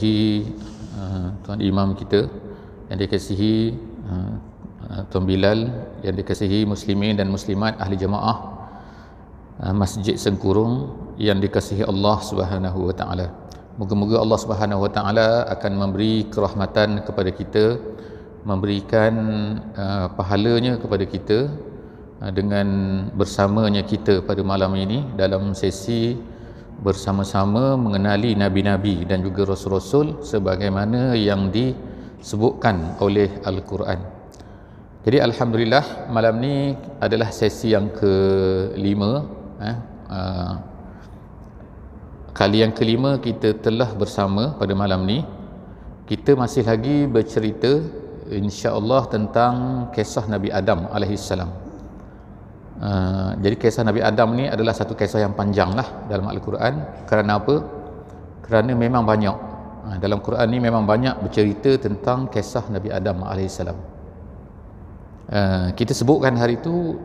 dikasihi Tuan Imam kita, yang dikasihi Tuan Bilal, yang dikasihi muslimin dan muslimat ahli jemaah Masjid Sengkurung yang dikasihi Allah Subhanahu wa taala. Moga-moga Allah Subhanahu wa taala akan memberi kerahmatan kepada kita, memberikan pahalanya kepada kita dengan bersamanya kita pada malam ini dalam sesi bersama-sama mengenali nabi-nabi dan juga rasul-rasul sebagaimana yang disebutkan oleh Al-Quran. Jadi alhamdulillah malam ni adalah sesi yang kelima. Kali yang kelima kita telah bersama pada malam ni. Kita masih lagi bercerita insya-Allah tentang kisah Nabi Adam alaihissalam. Jadi kisah Nabi Adam ni adalah satu kisah yang panjang lah dalam Al-Quran. Kerana apa? Kerana memang banyak dalam Quran ni memang banyak bercerita tentang kisah Nabi Adam alaihissalam. Kita sebutkan hari itu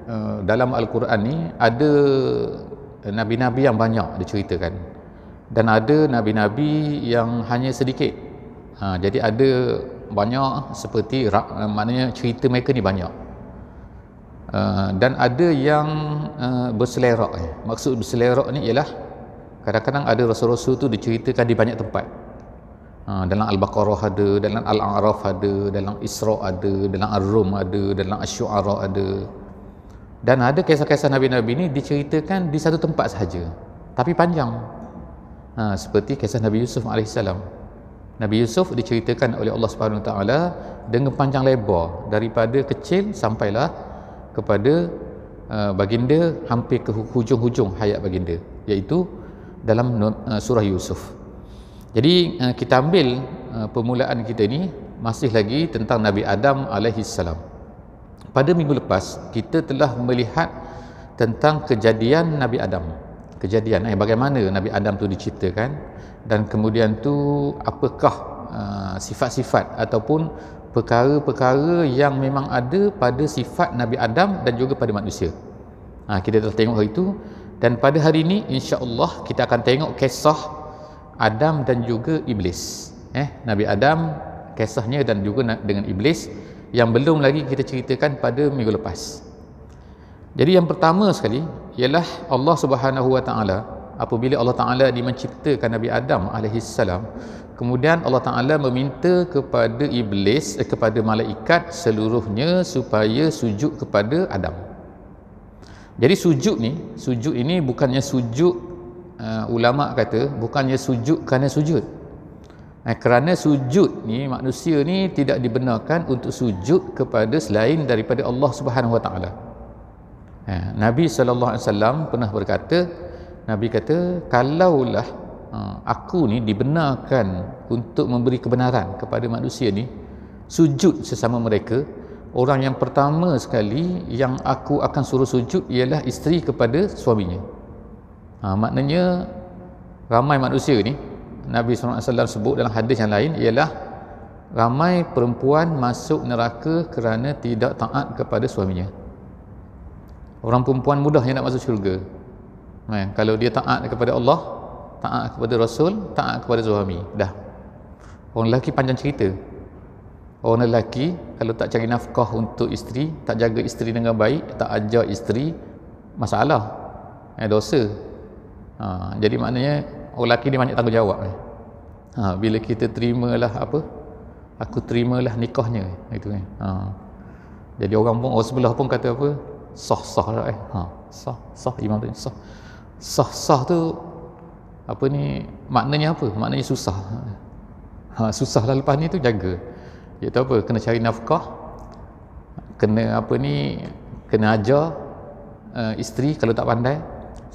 dalam Al-Quran ni ada nabi-nabi yang banyak diceritakan dan ada nabi-nabi yang hanya sedikit. Jadi ada banyak seperti maknanya cerita mereka ni banyak. Dan ada yang berselerak. Maksud berselerak ni ialah kadang-kadang ada rasul-rasul tu diceritakan di banyak tempat. Dalam Al-Baqarah ada, dalam Al-A'raf ada, dalam Isra ada, dalam Ar-Rum ada, dalam Asy-Syu'ara ada. Dan ada kisah-kisah Nabi-Nabi ni diceritakan di satu tempat sahaja, tapi panjang. Seperti kisah Nabi Yusuf AS. Nabi Yusuf diceritakan oleh Allah Subhanahu Wa Taala dengan panjang lebar, daripada kecil sampailah kepada baginda hampir ke hujung-hujung hayat baginda, iaitu dalam surah Yusuf. Jadi kita ambil permulaan kita ni masih lagi tentang Nabi Adam alaihissalam. Pada minggu lepas kita telah melihat tentang kejadian Nabi Adam. Kejadian bagaimana Nabi Adam tu diciptakan, dan kemudian tu apakah sifat-sifat ataupun perkara-perkara yang memang ada pada sifat Nabi Adam dan juga pada manusia. Kita telah tengok hari itu, dan pada hari ini insya-Allah kita akan tengok kisah Adam dan juga Iblis. Nabi Adam kisahnya dan juga dengan Iblis yang belum lagi kita ceritakan pada minggu lepas. Jadi yang pertama sekali ialah Allah Subhanahu Wa Taala. Apabila Allah Taala menciptakan Nabi Adam alaihissalam, kemudian Allah Taala meminta kepada Iblis, kepada malaikat seluruhnya supaya sujud kepada Adam. Jadi sujud ini bukannya sujud, ulama kata bukannya sujud kerana sujud. Kerana sujud ni manusia ni tidak dibenarkan untuk sujud kepada selain daripada Allah Subhanahu Wa Taala. Nabi sallallahu alaihi wasallam pernah berkata, Nabi kata, kalaulah aku ni dibenarkan untuk memberi kebenaran kepada manusia ni sujud sesama mereka, orang yang pertama sekali yang aku akan suruh sujud ialah isteri kepada suaminya. Maknanya ramai manusia ni, Nabi SAW sebut dalam hadis yang lain, ialah ramai perempuan masuk neraka kerana tidak taat kepada suaminya. Orang perempuan mudah yang nak masuk syurga kalau dia taat kepada Allah, taat kepada Rasul, taat kepada suami. Dah. Orang lelaki panjang cerita. Orang lelaki kalau tak cari nafkah untuk isteri, tak jaga isteri dengan baik, tak ajar isteri, masalah, dosa. Jadi maknanya orang lelaki ni banyak tanggungjawab. Bila kita terimalah aku terimalah nikahnya, itu kan. Jadi orang sebelah pun kata apa, sah lah. Sah imam tu sah tu maknanya apa? Maknanya susah. Susah lah lepas ni tu jaga. Iaitu apa? Kena cari nafkah, kena kena ajar isteri kalau tak pandai.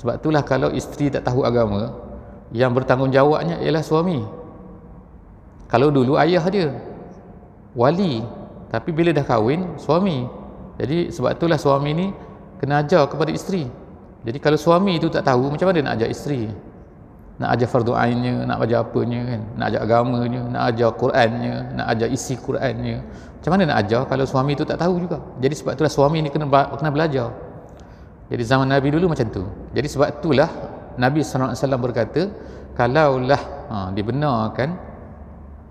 Sebab itulah kalau isteri tak tahu agama, yang bertanggungjawabnya ialah suami. Kalau dulu ayah dia wali, tapi bila dah kahwin suami. Jadi sebab itulah suami ni kena ajar kepada isteri. Jadi kalau suami itu tak tahu, macam mana nak ajar isteri? Nak ajar fardu ainnya, nak ajar apanya kan? Nak ajar agamanya, nak ajar Qurannya, nak ajar isi Qurannya. Macam mana nak ajar kalau suami itu tak tahu juga? Jadi sebab itulah suami ni kena belajar. Jadi zaman Nabi dulu macam tu. Jadi sebab itulah Nabi SAW berkata, kalaulah dibenarkan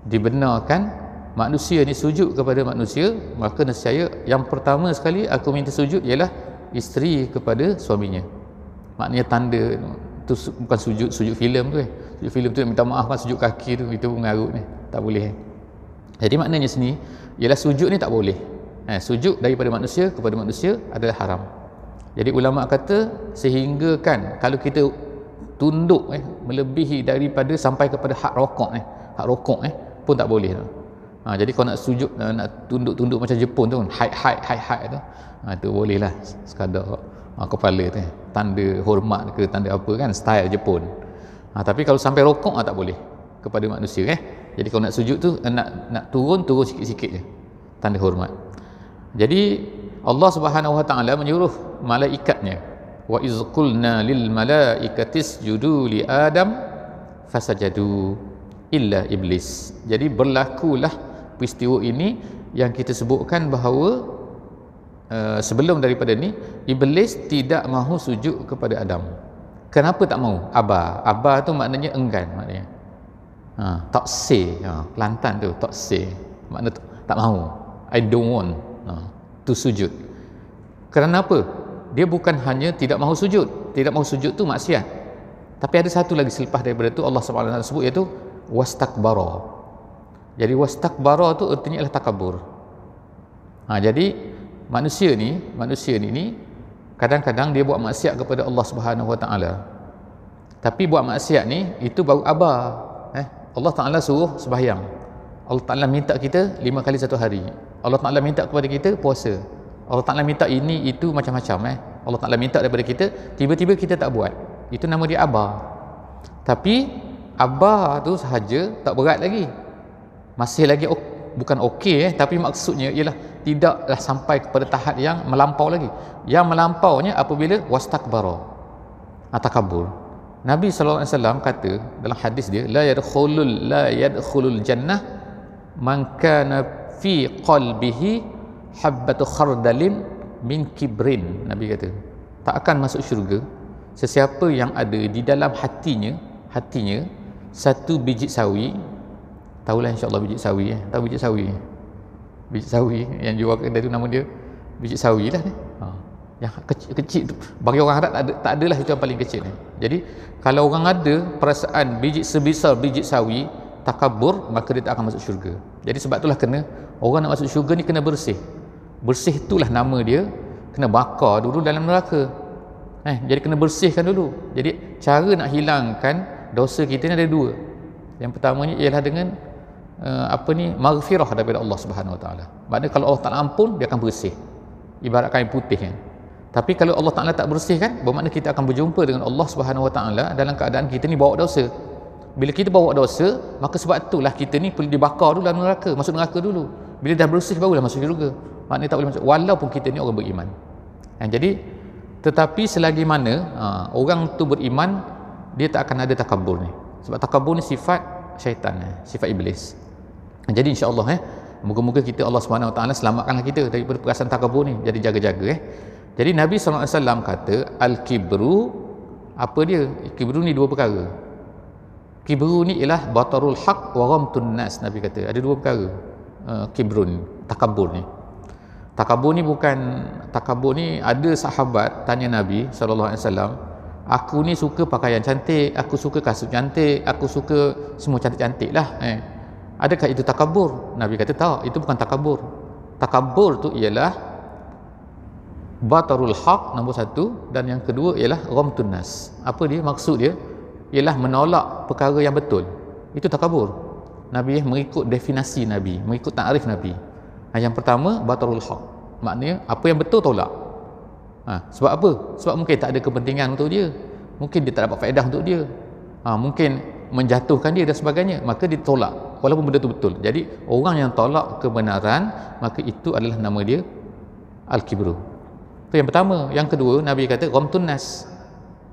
dibenarkan manusia ni sujud kepada manusia, maka nescaya yang pertama sekali aku minta sujud ialah isteri kepada suaminya. Maknanya tanda tu bukan sujud filem tu sujud filem tu minta maaf kan, sujud kaki tu itu mengarut ni, tak boleh. Jadi maknanya sini ialah sujud ni tak boleh. Sujud daripada manusia kepada manusia adalah haram. Jadi ulama kata sehingga kan kalau kita tunduk melebihi daripada sampai kepada hak rokok pun tak boleh. Jadi kalau nak sujud, nak tunduk-tunduk macam Jepun tu, hai tu, tu boleh lah sekadar kepala tu, tanda hormat ke tanda apa kan, style Jepun. Tapi kalau sampai rokok tak boleh kepada manusia. Jadi kalau nak sujud tu nak turun sikit-sikit je, tanda hormat. Jadi Allah Subhanahu Wa Taala menyuruh malaikatnya, wa iz qulna lil malaikati isjudu li Adam fasajadu illa iblis. Jadi berlakulah peristiwa ini yang kita sebutkan bahawa sebelum daripada ni iblis tidak mahu sujud kepada Adam. Kenapa tak mahu? Aba tu maknanya enggan, maknanya tak say, Kelantan tu tak say, makna tak mahu, I don't want to sujud. Kerana apa? Dia bukan hanya tidak mahu sujud. Tidak mahu sujud tu maksiat, tapi ada satu lagi selepas daripada tu Allah Subhanahu Wa Taala sebut, iaitu wastakbara. Jadi wastakbara tu artinya adalah takabur. Jadi manusia ni kadang-kadang dia buat maksiat kepada Allah Subhanahu Wa Taala. Tapi buat maksiat ni itu baru aba. Allah Taala suruh sembahyang. Allah Taala minta kita 5 kali satu hari. Allah Taala minta kepada kita puasa. Allah Taala minta ini itu macam-macam. Allah Taala minta daripada kita, tiba-tiba kita tak buat. Itu nama dia aba. Tapi aba tu sahaja tak berat lagi. Masih lagi bukan okey tapi maksudnya ialah tidaklah sampai kepada tahap yang melampau lagi. Yang melampaunya apabila wastakbara, takabur. Nabi sallallahu alaihi wasallam kata dalam hadis dia, la yadkhulul jannah man kana fi qalbihi habbatu khardalin min kibrin. Nabi kata tak akan masuk syurga sesiapa yang ada di dalam hatinya satu biji sawi. Tahulah insya-Allah biji sawi. Tahu biji sawi? Biji sawi yang jual kedai tu nama dia biji sawi lah ni. Yang kecil tu bagi orang Arab tak adalah itu yang paling kecil ni. Jadi kalau orang ada perasaan biji sebesar biji sawi takabur, maka dia tak akan masuk syurga. Jadi sebab itulah kena orang nak masuk syurga ni kena bersih. Bersih itulah nama dia, kena bakar dulu dalam neraka. Jadi kena bersihkan dulu. Jadi cara nak hilangkan dosa kita ni ada dua. Yang pertamanya ialah dengan maghfirah daripada Allah Subhanahu Wa Taala. Maknanya kalau Allah Taala ampun, dia akan bersih. Ibarat kain putih kan. Tapi kalau Allah Taala tak bersihkan, bermakna kita akan berjumpa dengan Allah Subhanahu Wa Taala dalam keadaan kita ni bawa dosa. Bila kita bawa dosa, maka sebab itulah kita ni perlu dibakar dulu dalam neraka, masuk neraka dulu. Bila dah bersih barulah masuk syurga. Maknanya tak boleh masuk walaupun kita ni orang beriman. Jadi tetapi selagi mana orang tu beriman, dia tak akan ada takabur ni. Sebab takabur ni sifat syaitan, sifat iblis. Jadi insya-Allah moga-moga kita Allah Subhanahu Wa Taala selamatkanlah kita daripada perasaan takabur ni. Jadi jaga-jaga. Jadi Nabi sallallahu alaihi wasallam kata al-kibru, apa dia? Kibru ni dua perkara. Kibru ni ialah batarul haq wa ghamtun nas. Nabi kata ada dua perkara. Kibrun, takabur ni. Takabur ni ada sahabat tanya Nabi sallallahu alaihi wasallam, aku ni suka pakaian cantik, aku suka kasut cantik, aku suka semua cantik-cantik lah. Adakah itu takabur? Nabi kata tak, itu bukan takabur. Takabur tu ialah batarul haq nombor satu, dan yang kedua ialah ghamtun nas. Apa dia? Maksud dia ialah menolak perkara yang betul. Itu takabur. Nabi mengikut definisi Nabi, mengikut takrif Nabi. Yang pertama batarul haq, maknanya apa yang betul tolak. Sebab apa? Sebab mungkin tak ada kepentingan untuk dia, mungkin dia tak dapat faedah untuk dia, mungkin menjatuhkan dia dan sebagainya, maka ditolak walaupun benda itu betul. Jadi orang yang tolak kebenaran, maka itu adalah nama dia al-kibru. Itu yang pertama. Yang kedua, Nabi kata ghamtun nas.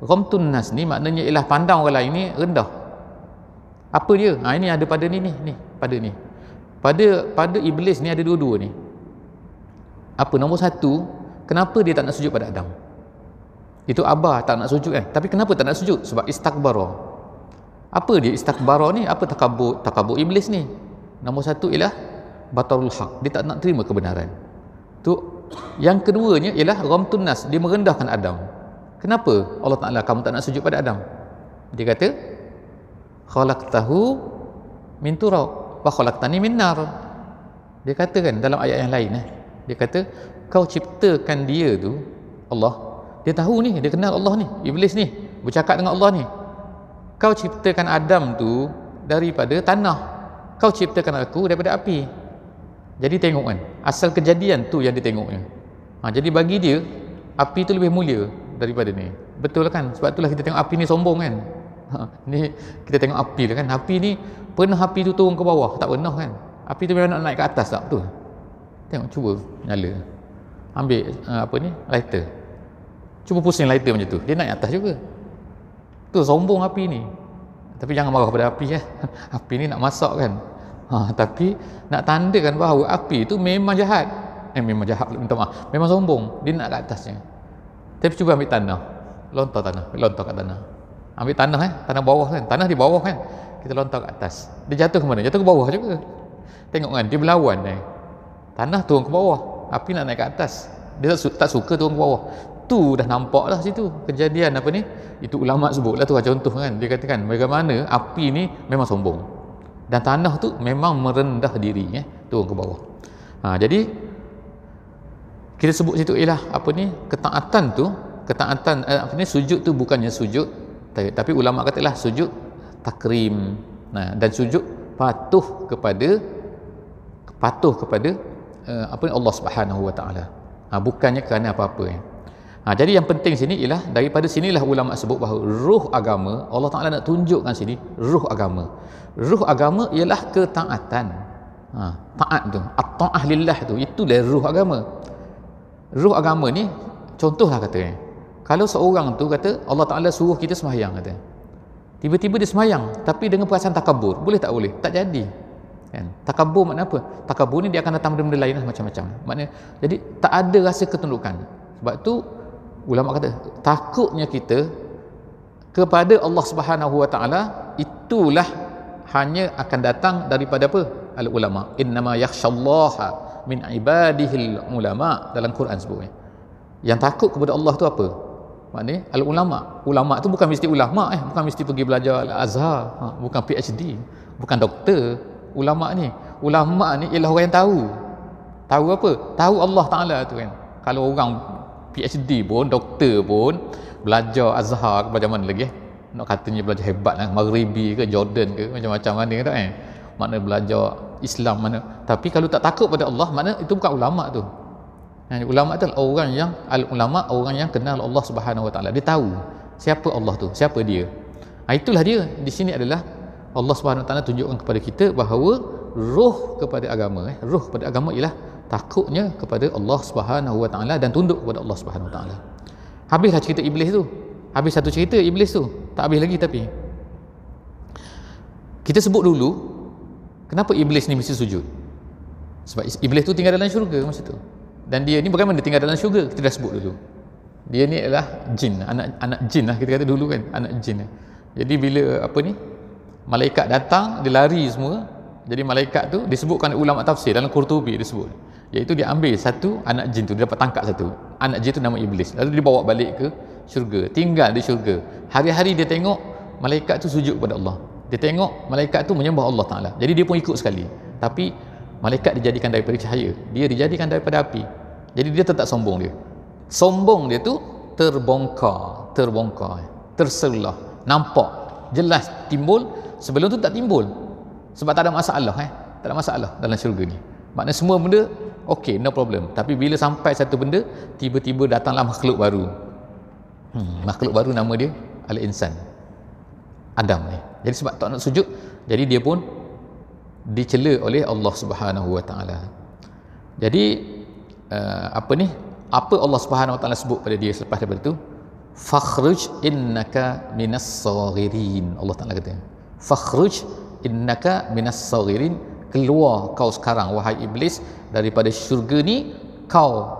Ghamtun nas ni maknanya ialah pandang orang lain ni rendah. Apa dia? Ini ada pada ni. Pada iblis ni ada dua-dua ni. Apa? Nombor satu, kenapa dia tak nak sujud pada Adam? Itu Abah tak nak sujud kan? Tapi kenapa tak nak sujud? Sebab istakbara. Apa dia istakbara ni? Apa takabur iblis ni? Nombor satu ialah batarul haq, dia tak nak terima kebenaran. Tu yang keduanya ialah ghamtun nas, dia merendahkan Adam. Kenapa Allah Taala kamu tak nak sujud pada Adam? Dia kata khalaqtahu min turab wa khalaqtani min nar. Dia katakan dalam ayat yang lain, dia kata kau ciptakan dia tu, Allah, dia tahu ni, dia kenal Allah ni, iblis ni bercakap dengan Allah ni. Kau ciptakan Adam tu daripada tanah, kau ciptakan aku daripada api. Jadi tengok kan, asal kejadian tu yang dia tengoknya. Jadi bagi dia api tu lebih mulia daripada ni. Betul kan? Sebab itulah kita tengok api ni sombong kan. Ni kita tengok api lah kan. Api ni pernah api tu turun ke bawah? Tak pernah kan. Api tu memang nak naik ke atas tak? Betul. Tengok, cuba nyala. Ambil lighter. Cuba pusing lighter macam tu. Dia naik atas juga. Tu sombong api ni. Tapi jangan marah pada api ya. Api ni nak masak kan. Tapi nak tandakan bahawa api tu memang jahat. Memang jahat, minta maaf. Memang sombong. Dia nak ke atasnya. Tapi cuba ambil tanah. Lontar kat tanah. Ambil tanah tanah bawah kan. Tanah di bawah kan. Kita lontar ke atas. Dia jatuh ke mana? Jatuh ke bawah juga. Tengok kan, dia berlawan Tanah turun ke bawah, api nak naik ke atas. Dia tak suka turun ke bawah. Tu dah nampak lah situ kejadian apa ni. Itu ulama sebut lah tu contoh kan. Dia katakan bagaimana api ni memang sombong. Dan tanah tu memang merendah diri turun ke bawah. Jadi kita sebut situ ialah ketaatan tu, sujud tu bukannya sujud, tapi ulama katalah sujud takrim. Dan sujud patuh kepada Allah Subhanahu Wa Taala. Bukannya kerana apa-apa. Jadi yang penting sini ialah daripada sinilah ulama sebut bahawa ruh agama, Allah Taala nak tunjukkan sini ruh agama. Ruh agama ialah ketaatan. Taat tu, at-ta'ah lillah tu, itulah ruh agama. Ruh agama ni contohlah kata kalau seorang tu kata Allah Taala suruh kita sembahyang kata. Tiba-tiba dia sembahyang tapi dengan perasaan takabur. Boleh tak boleh? Tak jadi. Kan? Takabur makna apa? Takabur ni dia akan datang benda-benda lain macam-macam. Maknanya jadi tak ada rasa ketundukan. Sebab tu ulama kata takutnya kita kepada Allah Subhanahu Wa Taala itulah hanya akan datang daripada apa? Al ulama. Innama yakhshallaha min ibadihil ulama, dalam Quran sebutnya. Yang takut kepada Allah tu apa? Maknanya al ulama. Ulama tu bukan mesti ulama bukan mesti pergi belajar Al Azhar, bukan PhD, bukan doktor. Ulama ni ialah orang yang tahu apa? Tahu Allah Taala tu kan. Kalau orang PhD pun, doktor pun belajar Azhar belajar mana lagi nak katanya belajar hebat lah, Maghribi ke Jordan ke macam-macam mana tak makna belajar Islam mana, tapi kalau tak takut pada Allah makna itu bukan ulama tu. Ulama tu orang yang al-ulama, orang yang kenal Allah Subhanahu Wa Taala. Dia tahu siapa Allah tu, siapa dia. Itulah dia di sini adalah Allah Subhanahu Wa Taala tunjukkan kepada kita bahawa ruh kepada agama ruh kepada agama ialah takutnya kepada Allah Subhanahu Wa Taala dan tunduk kepada Allah Subhanahu Wa Taala. Habislah cerita iblis tu. Habis satu cerita iblis tu. Tak habis lagi tapi. Kita sebut dulu kenapa iblis ni mesti sujud. Sebab iblis tu tinggal dalam syurga masa tu. Dan dia ni bagaimana tinggal dalam syurga? Kita dah sebut dulu. Dia ni adalah jin, anak jin lah kita kata dulu kan, anak jin. Jadi bila malaikat datang, dia lari semua. Jadi malaikat tu disebutkan ulama tafsir dalam Qurtubi disebut, iaitu dia ambil satu anak jin tu, dia dapat tangkap satu anak jin tu nama iblis, lalu dia bawa balik ke syurga, tinggal di syurga. Hari-hari dia tengok malaikat tu sujud kepada Allah, dia tengok malaikat tu menyembah Allah Ta'ala, jadi dia pun ikut sekali. Tapi malaikat dijadikan daripada cahaya, dia dijadikan daripada api, jadi dia tetap sombong. Sombong dia tu terbongkar, terselah, nampak jelas timbul. Sebelum tu tak timbul sebab tak ada masalah tak ada masalah dalam syurga ni. Maknanya semua benda okey, no problem. Tapi bila sampai satu benda, tiba-tiba datanglah makhluk baru. Makhluk baru nama dia Al-Insan, Adam ni. Jadi sebab tak nak sujud, jadi dia pun dicela oleh Allah Subhanahu Wa Taala. Jadi apa Allah Subhanahu Wa Taala sebut pada dia selepas daripada tu? Fakhruj innaka minas saghirin. Allah Taala kata, fakhruj innaka minas saghirin, keluar kau sekarang wahai iblis daripada syurga ni, kau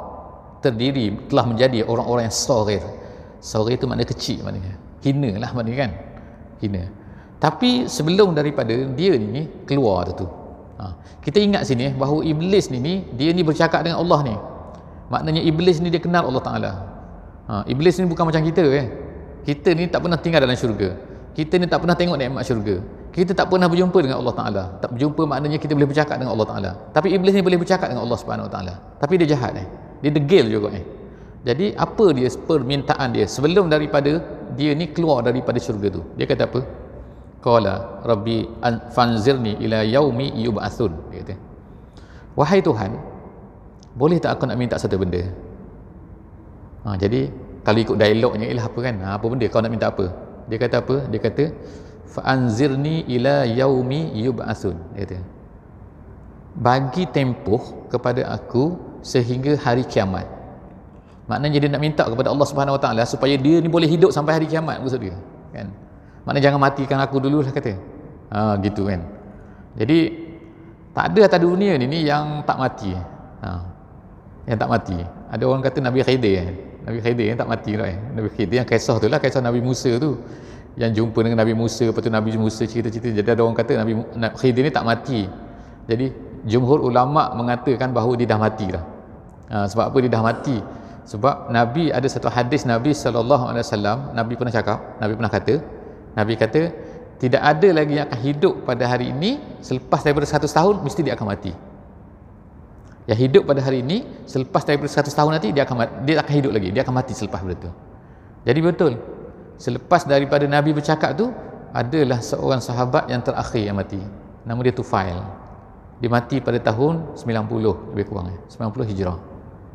telah menjadi orang-orang yang saghir. Saghir itu makna kecil, maknanya hina lah, maknanya kan hina. Tapi sebelum daripada dia ni keluar tu Kita ingat sini bahawa iblis ni dia ni bercakap dengan Allah ni. Maknanya iblis ni dia kenal Allah Taala. Iblis ni bukan macam kita Kita ni tak pernah tinggal dalam syurga. Kita ni tak pernah tengok nikmat syurga. Kita tak pernah berjumpa dengan Allah Taala. Tak berjumpa maknanya kita boleh bercakap dengan Allah Taala. Tapi iblis ni boleh bercakap dengan Allah Subhanahu Wa Taala. Tapi dia jahat Dia degil juga Jadi apa dia permintaan dia sebelum daripada dia ni keluar daripada syurga tu? Dia kata apa? Qala rabbi fanzirni ila yaumi yub'atsun. Dia kata, wahai Tuhan, boleh tak aku nak minta satu benda? Jadi kalau ikut dialognya ialah apa kan? Apa benda kau nak minta apa? Dia kata apa? Dia kata fa'anzirni ila yaumi yub'atsun. Dia kata, bagi tempoh kepada aku sehingga hari kiamat. Maknanya dia nak minta kepada Allah Subhanahu Wa Taala supaya dia ni boleh hidup sampai hari kiamat maksud dia kan. Maknanya jangan matikan aku dulu lah kata. Gitu kan. Jadi tak ada atas dunia ni yang tak mati. Yang tak mati. Ada orang kata Nabi Khidir Nabi Khidir yang tak mati lah Nabi Khidir yang kisah tu lah, kisah Nabi Musa tu. Yang jumpa dengan Nabi Musa, lepas tu Nabi Musa cerita-cerita. Jadi ada orang kata Nabi Khidir ni tak mati. Jadi jumhur ulama mengatakan bahawa dia dah mati dah. Sebab apa dia dah mati? Sebab Nabi ada satu hadis Nabi SAW, Nabi pernah cakap, Nabi pernah kata, Nabi kata tidak ada lagi yang akan hidup pada hari ini selepas daripada 100 tahun mesti dia akan mati. Yang hidup pada hari ini selepas daripada 100 tahun nanti dia akan hidup lagi, dia akan mati selepas itu. Jadi betul, selepas daripada Nabi bercakap tu adalah seorang sahabat yang terakhir yang mati. Nama dia Tufail. Dia mati pada tahun 90 lebih kurang 90 Hijrah.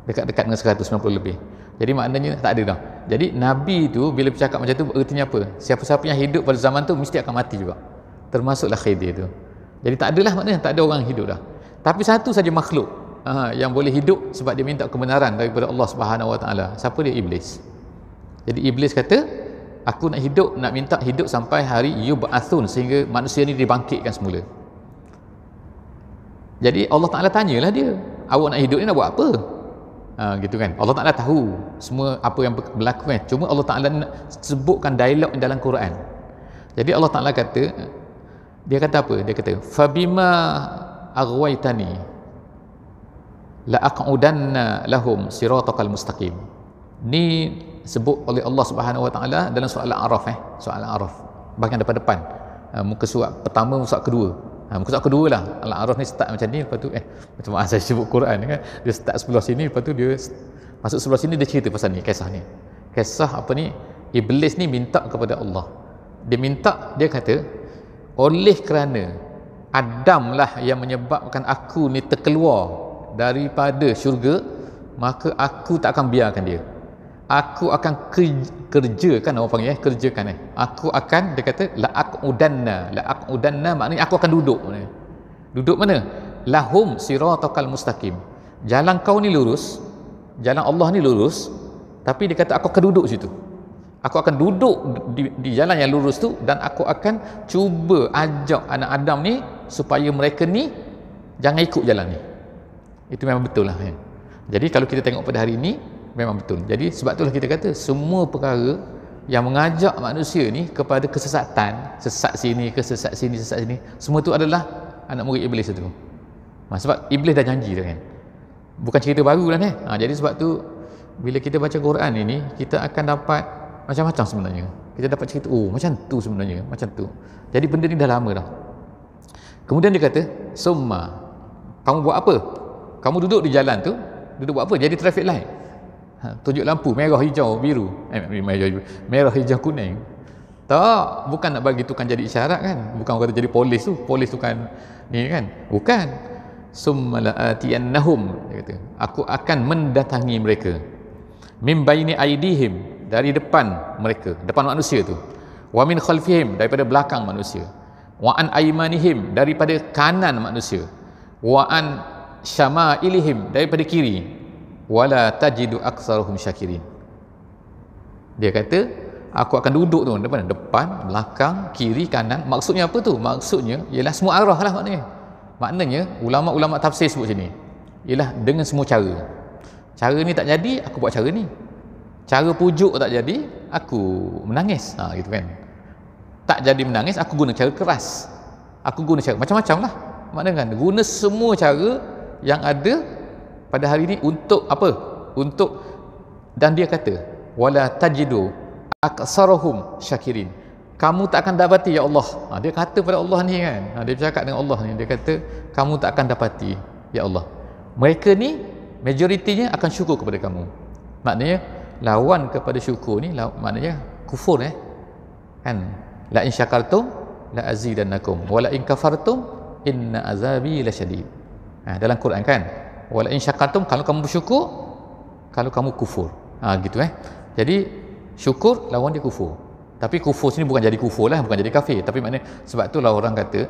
Dekat-dekat dengan 190 lebih. Jadi maknanya tak ada dah. Jadi Nabi tu bila bercakap macam tu artinya apa? Siapa-siapa yang hidup pada zaman tu mesti akan mati juga. Termasuklah Khidir tu. Jadi tak adalah maknanya tak ada orang yang hidup dah. Tapi satu saja makhluk yang boleh hidup sebab dia minta kebenaran daripada Allah Subhanahu Wa Taala. Siapa dia? Iblis. Jadi Iblis kata, aku nak hidup, nak minta hidup sampai hari yub'atsun sehingga manusia ni dibangkitkan semula. Jadi Allah Taala tanyalah dia, awak nak hidup ni nak buat apa? Gitu kan. Allah Taala tahu semua apa yang berlaku kan. Cuma Allah Taala nak sebutkan dialog dalam Quran. Jadi Allah Taala kata, dia kata apa? Dia kata fabima aghwaytani la aq'udanna lahum siratakal mustaqim. Ni sebut oleh Allah Subhanahu Wa Taala dalam surah Al-A'raf surah Al-A'raf bahagian depan muka surat pertama, muka surat kedua. Muka surat kedua lah. Al-A'raf ni start macam ni, lepas tu macam mana saya sebut Quran kan, dia start sebelah sini, lepas tu dia masuk sebelah sini, dia cerita pasal ni, kisah ni, kisah apa ni, Iblis ni minta kepada Allah. Dia minta, dia kata oleh kerana Adam lah yang menyebabkan aku ni terkeluar daripada syurga, maka aku tak akan biarkan dia. Aku akan kerjakan, orang panggil kerjakan aku akan, dia kata la'aqudanna maknanya aku akan duduk. Duduk mana? Lahum siratakal mustaqim. Jalan kau ni lurus, jalan Allah ni lurus, tapi dia kata aku akan duduk situ. Aku akan duduk di jalan yang lurus tu, dan aku akan cuba ajak anak Adam ni supaya mereka ni jangan ikut jalan ni. Itu memang betul lah Jadi kalau kita tengok pada hari ini memang betul. Jadi sebab itulah kita kata semua perkara yang mengajak manusia ni kepada kesesatan, sesat sini ke sesat sini, semua tu adalah anak murid Iblis itu. Sebab Iblis dah janji dah kan. Bukan cerita baru lah jadi sebab tu bila kita baca Quran ini, kita akan dapat macam-macam sebenarnya. Kita dapat cerita, macam tu sebenarnya, macam tu. Jadi benda ni dah lama dah. Kemudian dia kata, summa, kamu buat apa? Kamu duduk di jalan tu, duduk buat apa? Jadi traffic light. Tunjuk lampu merah, hijau, biru. Merah, hijau, kuning. Tak, bukan nak bagi tu kan jadi isyarat kan. Bukan orang kata jadi polis tu. Polis tu kan ni kan. Bukan. Summa la'atiyannahum, dia kata, aku akan mendatangi mereka. Min baini aidihim, dari depan mereka, depan manusia tu. Wa min khalfihim, daripada belakang manusia. Wa an aymanihim, daripada kanan manusia. Wa an syama'ilihim, daripada kiri. Wala tajidu aktsaruhum syakirin. Dia kata aku akan duduk tu depan, belakang, kiri, kanan. Maksudnya apa tu? Maksudnya ialah semua arah lah maknanya. Maknanya ulama-ulama tafsir sebut sini ialah dengan semua cara. Cara ni tak jadi, aku buat cara ni. Cara pujuk tak jadi, aku menangis. Gitu kan. Tak jadi menangis, aku guna cara keras. Aku guna cara macam-macam lah. Maknanya kan guna semua cara yang ada pada hari ini untuk apa? Untuk, dan dia kata wala tajidu aksarahum syakirin. Kamu tak akan dapati ya Allah. Dia kata pada Allah ni kan. Dia bercakap dengan Allah ni. Dia kata kamu tak akan dapati ya Allah. Mereka ni majoritinya akan syukur kepada kamu. Maknanya lawan kepada syukur ni maknanya kufur kan. La in syakartum la azidannakum wa la in kafartum inna azabi lasyadid. Dalam Quran kan. Wa la in syakartum, kalau kamu bersyukur, kalau kamu kufur. Gitu Jadi syukur lawan dia kufur. Tapi kufur sini bukan jadi kufur lah, bukan jadi kafir. Tapi maknanya sebab itulah orang kata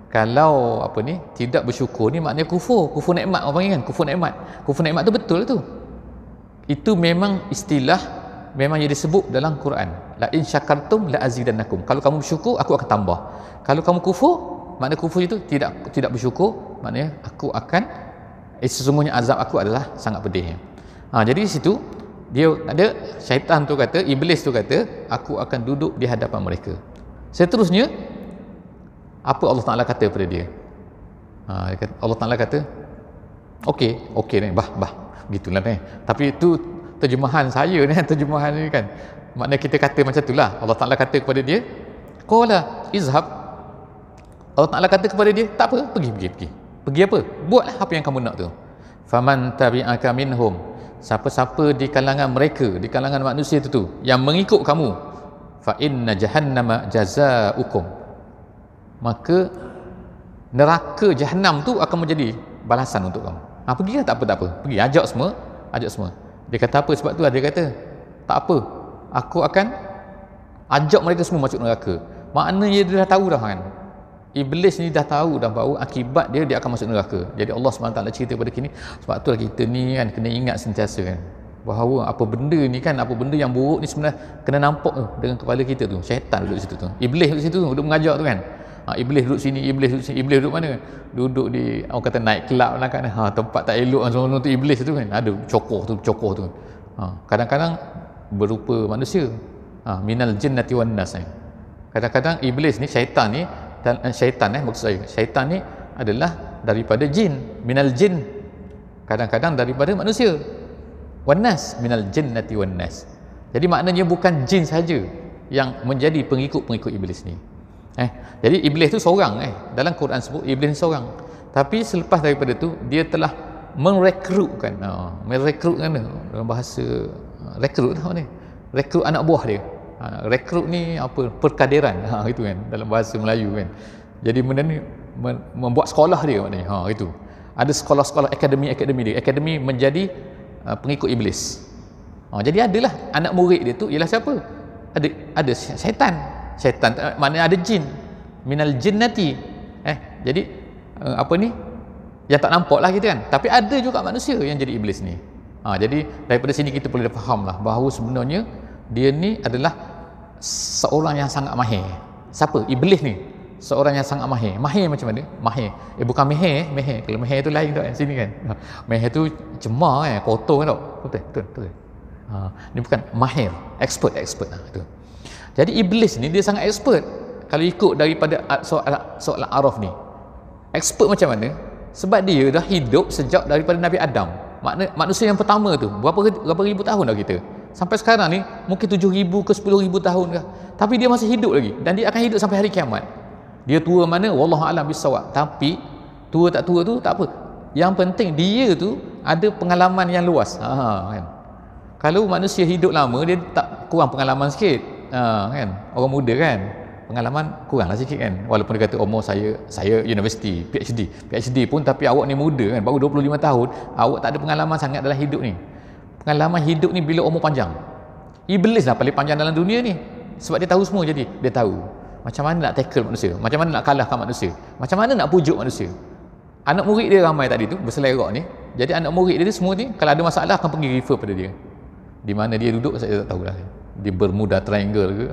kalau apa ni tidak bersyukur ni maknanya kufur. Kufur nikmat orang panggil kan, kufur nikmat. Kufur nikmat tu betul tu. Itu memang istilah, memang yang disebut dalam Quran. La in syakartum la azidannakum. Kalau kamu bersyukur, aku akan tambah. Kalau kamu kufur, makna kufur itu tidak bersyukur, maknanya aku akan sesungguhnya azab aku adalah sangat pedih. Jadi di situ dia ada syaitan tu kata, iblis tu kata, aku akan duduk di hadapan mereka. Seterusnya apa Allah Taala kata kepada dia? Allah Taala kata, okey ni, bah gitulah ni. Tapi itu terjemahan saya ni, terjemahan ni kan. Maknanya kita kata macam itulah. Allah Taala kata kepada dia, qala izhab. Allah Taala kata kepada dia, tak apa, pergi. Pergi apa? Buatlah apa yang kamu nak tu. Faman tabi'aka minhum. Siapa-siapa di kalangan mereka, di kalangan manusia itu yang mengikut kamu, fa inna jahannama jazaukum. Maka neraka Jahannam tu akan menjadi balasan untuk kamu. Pergi lah, tak apa. Pergi, ajak semua. Dia kata apa sebab tu? Dia kata, tak apa, aku akan ajak mereka semua masuk neraka. Maknanya dia dah tahu dah kan. Iblis ni dah tahu dah bahawa akibat dia akan masuk neraka. Jadi Allah SWT cerita pada kita, sebab tu kita ni kan kena ingat sentiasa kan, bahawa apa benda ni kan, apa benda yang buruk ni sebenarnya kena nampak tu dengan kepala kita tu. Syaitan duduk situ tu, iblis duduk situ tu, duduk mengajak tu kan. Iblis duduk sini, iblis duduk mana? Duduk di, orang kata night club lah kan. Tempat tak elok semua tu iblis tu kan. Ada cokoh tu. Kadang-kadang berupa manusia. Minal jinnati wan nas. Kadang-kadang iblis ni, syaitan ni, dan syaitan maksud saya, syaitan ni adalah daripada jin, minal jin. Kadang-kadang daripada manusia. Wan nas, minal jinnati wan nas. Jadi maknanya bukan jin saja yang menjadi pengikut-pengikut iblis ni. Jadi iblis tu seorang dalam Quran sebut iblis ni seorang. Tapi selepas daripada tu dia telah merekrutkan dalam bahasa rekrut ni. Rekrut anak buah dia. Rekrut ni apa? Perkaderan. Itu kan dalam bahasa Melayu kan. Jadi benda ni membuat sekolah dia maknanya. Itu. Ada sekolah-sekolah akademi dia. Akademi menjadi pengikut iblis. Jadi adalah anak murid dia tu ialah siapa? Ada syaitan. Syaitan maknanya ada jin, minal jinnati. Jadi apa ni yang tak nampak lah kita kan, tapi ada juga manusia yang jadi iblis ni. Jadi daripada sini kita boleh faham lah bahawa sebenarnya dia ni adalah seorang yang sangat mahir. Siapa? Iblis ni seorang yang sangat mahir. Mahir macam mana? Mahir bukan meher. Kalau meher tu lain tak sini kan. Meher tu cemar kotor kan tak? Betul. Ni bukan mahir, expert lah tu. Jadi iblis ni dia sangat expert. Kalau ikut daripada soal Araf ni, expert macam mana? Sebab dia dah hidup sejak daripada Nabi Adam. Manusia yang pertama tu berapa ribu tahun dah kita. Sampai sekarang ni mungkin 7,000 ke 10,000 tahun ke. Tapi dia masih hidup lagi dan dia akan hidup sampai hari kiamat. Dia tua mana wallahu alam bisawab. Tapi tua tak tua tu tak apa. Yang penting dia tu ada pengalaman yang luas. Kan. Kalau manusia hidup lama dia tak kurang pengalaman sikit. Kan orang muda kan pengalaman kuranglah sikit kan, walaupun dia kata umur saya universiti PhD pun, tapi awak ni muda kan, baru 25 tahun, awak tak ada pengalaman sangat dalam hidup ni. Pengalaman hidup ni bila umur panjang. Iblis lah paling panjang dalam dunia ni, sebab dia tahu semua. Jadi dia tahu macam mana nak tackle manusia, macam mana nak kalahkan manusia, macam mana nak pujuk manusia. Anak murid dia ramai tadi tu berselerak ni, jadi anak murid dia semua ni kalau ada masalah akan pergi refer pada dia. Di mana dia duduk saya tak tahulah, di Bermuda Triangle ke,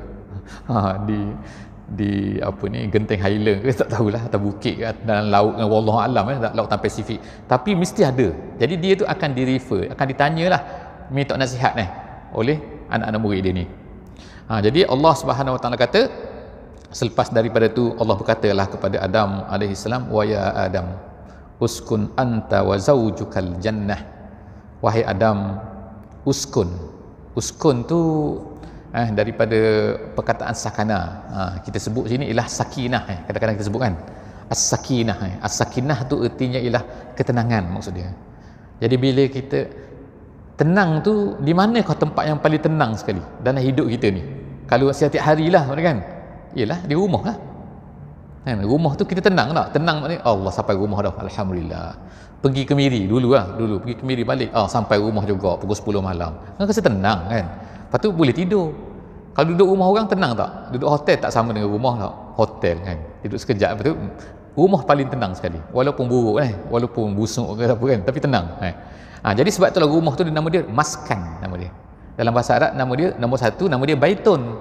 di apa ni Genting Highland ke, tak tahulah, atau bukit ke, dalam laut dengan wallahu alam lautan Pasifik, tapi mesti ada. Jadi dia tu akan di refer, akan ditanyalah, minta nasihat oleh anak-anak murid dia ni. Jadi Allah Subhanahu Wa Taala kata Selepas daripada tu Allah berkatalah kepada Adam alaihi salam, wa ya Adam uskun anta wa zaujukal jannah. Wahai Adam, uskun. Uskun tu daripada perkataan sakana. Kita sebut sini ialah sakinah. Kadang-kadang kita sebut kan as-sakinah. As-sakinah tu ertinya ialah ketenangan maksud dia. Jadi bila kita tenang tu, di mana kau tempat yang paling tenang sekali dalam hidup kita ni? Kalau setiap hari lah kan, ialah di rumah lah kan. Rumah tu kita tenang tak? Tenang maknanya Allah sampai rumah dah, alhamdulillah. Pergi ke Miri dulu pergi ke Miri balik, sampai rumah juga pukul 10 malam kan, rasa tenang kan. Lepas tu boleh tidur. Kalau duduk rumah orang tenang tak? Duduk hotel tak sama dengan rumah tak? Hotel kan, duduk sekejap. Lepas tu rumah paling tenang sekali, walaupun buruk walaupun busuk ke apa kan, tapi tenang kan. Jadi sebab itulah rumah tu nama dia maskan. Nama dia dalam bahasa Arab, nama dia nombor satu, nama dia baitun.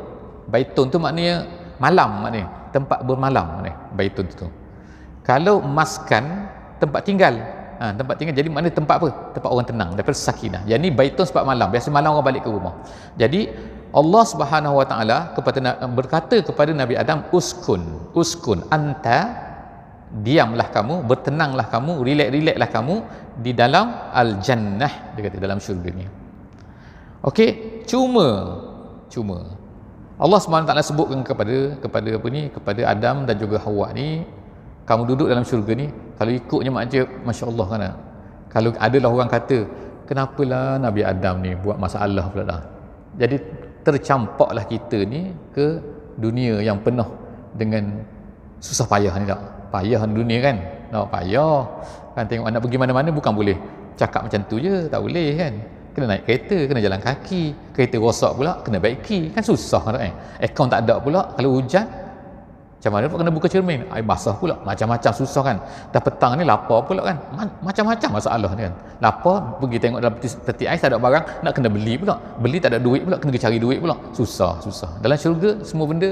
Baitun tu maknanya malam, maknanya tempat bermalam maknanya baitun tu. Kalau maskan, tempat tinggal. Tempat tinggal, jadi maknanya tempat apa? Tempat orang tenang, daripada sakinah. Jadi baitun sebab malam, biasa malam orang balik ke rumah. Jadi Allah Subhanahu Wa Taala berkata kepada Nabi Adam, uskun anta, diamlah kamu, bertenanglah kamu, relax-relaxlah kamu di dalam al-jannah, dia kata dalam syurga ni. Okey, cuma Allah SWT sebutkan kepada kepada Adam dan juga Hawa ni, kamu duduk dalam syurga ni, kalau ikutnya maknanya masya-Allah kan. Kalau adalah orang kata, kenapalah Nabi Adam ni buat masalah pula dah. Jadi tercampaklah kita ni ke dunia yang penuh dengan susah payah ni tak. Payah dunia kan. Payah. Kan tengok anak pergi mana-mana bukan boleh cakap macam tu je, tak boleh kan. Kena naik kereta, kena jalan kaki, kereta rosak pula kena baiki, kan susah kan. Akaun tak ada pula, kalau hujan macam mana pun kena buka cermin, air basah pula, macam-macam susah kan. Dah petang ni lapar pula kan, macam-macam masalah ni kan. Lapar, pergi tengok dalam peti ais tak ada barang, nak kena beli pula, beli tak ada duit pula, kena cari duit pula, susah. Dalam syurga semua benda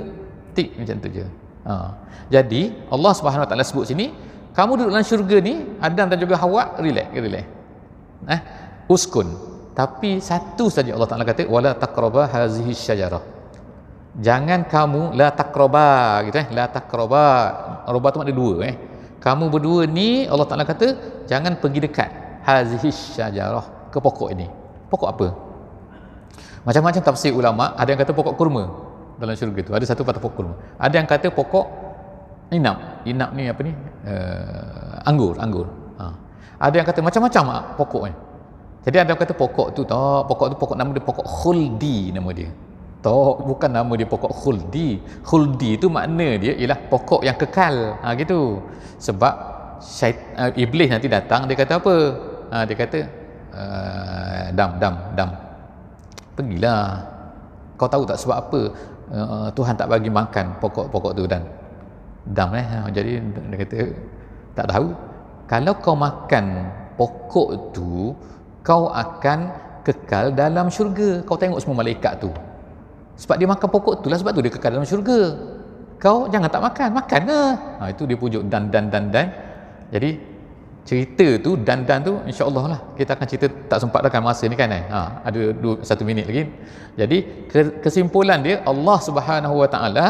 tik macam tu je. Jadi Allah Subhanahu Wa Taala sebut sini, kamu duduk dalam syurga ni, Adam dan juga Hawa, relax. Uskun. Tapi satu saja Allah Taala kata, wala taqraba hazihi syajarah. Jangan kamu la taqraba gitu la taqraba. Roba tu makna dua Kamu berdua ni Allah Taala kata jangan pergi dekat hazihi syajarah, ke pokok ini. Pokok apa? Macam-macam tafsir ulama, ada yang kata pokok kurma dalam syurga tu. Ada satu patah pokok kurma. Ada yang kata pokok inab. Inab ni apa ni? Anggur. Ada yang kata macam-macam pokoknya. Jadi ada yang kata pokok tu pokok nama dia pokok khuldi, nama dia. Bukan nama dia pokok khuldi. Khuldi tu makna dia ialah pokok yang kekal. Gitu. Sebab iblis nanti datang, dia kata apa? Dia kata dam. Pergilah. Kau tahu tak sebab apa Tuhan tak bagi makan pokok tu dan dam jadi dia kata tak tahu. Kalau kau makan pokok tu, kau akan kekal dalam syurga. Kau tengok semua malaikat tu, sebab dia makan pokok tu lah, sebab tu dia kekal dalam syurga. Kau jangan tak makan ke. Itu dia pujuk dan. Jadi cerita tu dan tu insya-Allah lah kita akan cerita, tak sempat dah kan masa ni kan. Ada 1 minit lagi. Jadi kesimpulan dia, Allah Subhanahu Wa Taala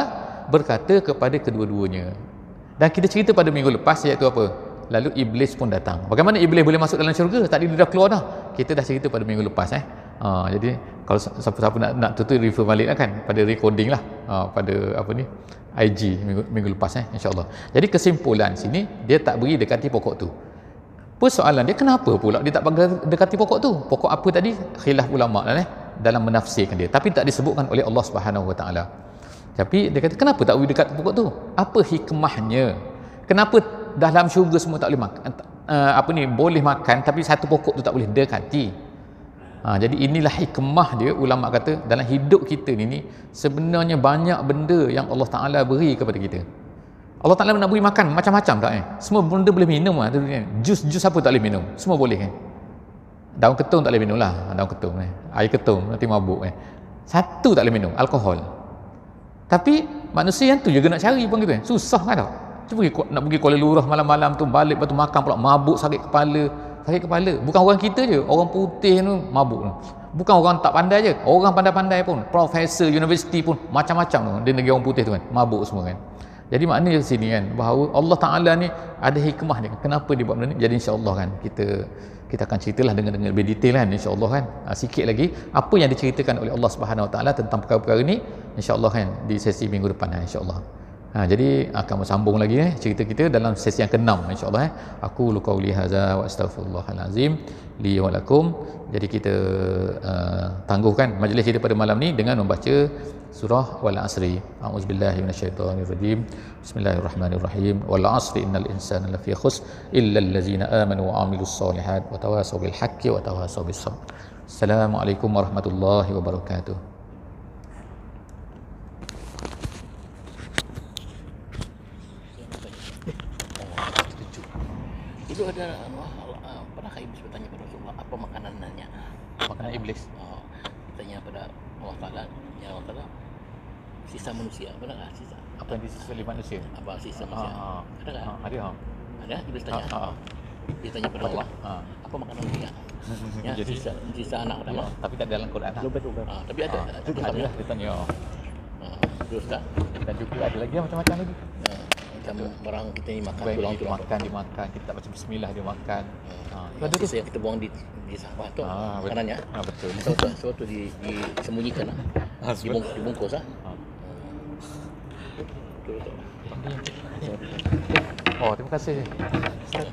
berkata kepada kedua-duanya. Dan kita cerita pada minggu lepas, iaitu apa? Lalu iblis pun datang. Bagaimana iblis boleh masuk dalam syurga? Tadi dia dah keluar dah. Kita dah cerita pada minggu lepas jadi kalau siapa-siapa nak tutup, refer balik lah kan pada recording lah, pada IG minggu lepas insya-Allah. Jadi kesimpulan sini, dia tak beri dekati pokok tu. Persoalan dia, kenapa pula dia tak bagi dekati pokok tu? Pokok apa tadi? Khilaf ulama dalam menafsirkan dia, tapi tak disebutkan oleh Allah Subhanahu Wa Taala. Tapi dia kata, kenapa tak beri dekat pokok tu? Apa hikmahnya? Kenapa dalam syurga semua tak boleh makan, boleh makan, tapi satu pokok tu tak boleh dekati? Jadi inilah hikmah dia. Ulama kata dalam hidup kita ni sebenarnya banyak benda yang Allah Ta'ala beri kepada kita. Allah Ta'ala nak beri makan macam-macam tak semua benda boleh minum jus apa tak boleh minum, semua boleh daun ketum tak boleh minum lah, daun ketum air ketum nanti mabuk satu tak boleh minum, alkohol. Tapi manusia yang tu juga nak cari pun gitu susah kan tak. Nak pergi Kuala Lurah malam-malam tu, balik lepas tu makan pula, mabuk, sakit kepala. Bukan orang kita je, orang putih tu mabuk tu. Bukan orang tak pandai je, orang pandai-pandai pun, profesor universiti pun macam-macam tu di negeri orang putih tu kan, mabuk semua kan. Jadi maknanya di sini kan bahawa Allah Taala ni ada hikmah dia. Kenapa dia buat benda ni? Jadi insya-Allah kan kita akan ceritalah dengan lebih detail kan insya-Allah kan. Sikit lagi apa yang diceritakan oleh Allah Subhanahu Wa Taala tentang perkara-perkara ni insya-Allah kan di sesi minggu depan insya-Allah. Jadi akan bersambung lagi cerita kita dalam sesi yang ke-6 insya-Allah Aku lu qauli hadza wa astaghfirullahal azim li wa lakum. Jadi kita tangguhkan majlis kita pada malam ni dengan membaca surah Wal Asri. A'udzubillahi minasyaitonirrajim. Bismillahirrahmanirrahim. Wal 'asri innal insana lafi khusr illa allazina amanu wa 'amilus solihat wa tawasaw bil haqqi wa tawasaw bis sabr. Assalamualaikum warahmatullahi wabarakatuh. Itu ada pernah Iblis bertanya pada Rasulullah apa makanannya? Makanan iblis. Bertanya pada Allah Taala, ya Allah Taala, sisa manusia, benar tak sisa? Apa yang disisa oleh manusia? Apa sisa manusia? Ada tak? Ada. Ada Iblis tanya. Dia tanya pada Allah, apa makanan dia? Ya, Jadi, sisa anak pertama. tapi tak dalam Quran. Tapi ada. Ada lah dia tanya. Terus tak? Dan juga ada lagi macam-macam lagi. Macam orang kita ni makan Baik, tulang-tulang. dia makan, kita tak baca bismillah dia makan. Ada tu yang kita buang di sawah tu makanannya. Betul. Sesuatu disembunyikan dibungkus Betul. Terima kasih. Ustaz.